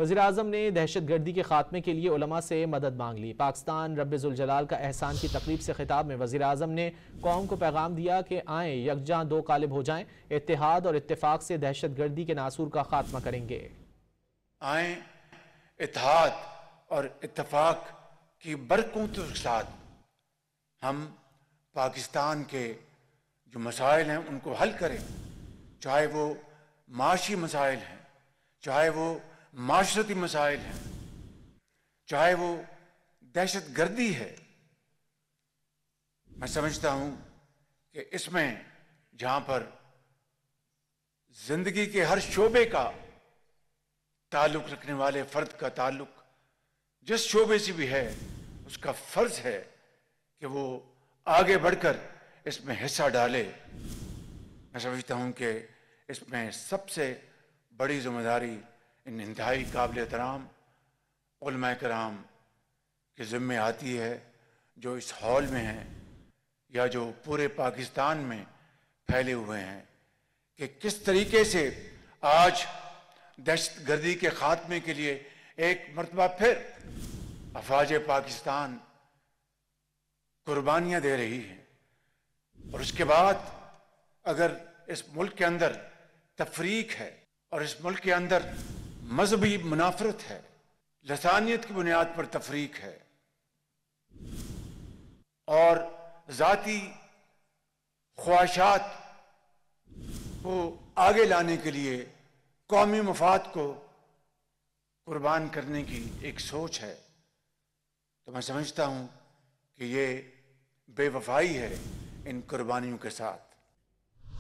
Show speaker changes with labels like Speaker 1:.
Speaker 1: وزیراعظم نے دہشت گردی کے خاتمے کے لیے علماء سے مدد مانگ لی۔ پاکستان رب ذوالجلال کا احسان کی تقریب سے خطاب میں وزیراعظم نے قوم کو پیغام دیا کہ آئیں یکجاں دو قالب ہو جائیں، اتحاد اور اتفاق سے دہشت گردی کے ناسور کا خاتمہ کریں گے۔
Speaker 2: آئیں اتحاد اور اتفاق کی برکتوں کے ساتھ ہم پاکستان کے جو مسائل ہیں ان کو حل کریں، چاہے وہ معاشی مسائل ہیں، چاہے وہ معاشرتی مسائل ہیں، چاہے وہ دہشت گردی ہے۔ میں سمجھتا ہوں کہ اس میں جہاں پر زندگی کے ہر شعبے کا تعلق رکھنے والے فرد کا تعلق جس شعبے سے بھی ہے، اس کا فرض ہے کہ وہ آگے بڑھ کر اس میں حصہ ڈالے۔ میں سمجھتا ہوں کہ اس میں سب سے بڑی ذمہ داری ان انتہائی قابل احترام علماء کرام کے ذمے آتی ہے، جو اس ہال میں ہیں یا جو پورے پاکستان میں پھیلے ہوئے ہیں، کہ کس طریقے سے آج دہشت گردی کے خاتمے کے لیے ایک مرتبہ پھر افواج پاکستان قربانیاں دے رہی ہیں، اور اس کے بعد اگر اس ملک کے اندر تفریق ہے اور اس ملک کے اندر مذہبی منافرت ہے، لسانیت کی بنیاد پر تفریق ہے اور ذاتی خواہشات کو آگے لانے کے لیے قومی مفاد کو قربان کرنے کی ایک سوچ ہے، تو میں سمجھتا ہوں کہ یہ بے وفائی ہے ان قربانیوں کے ساتھ۔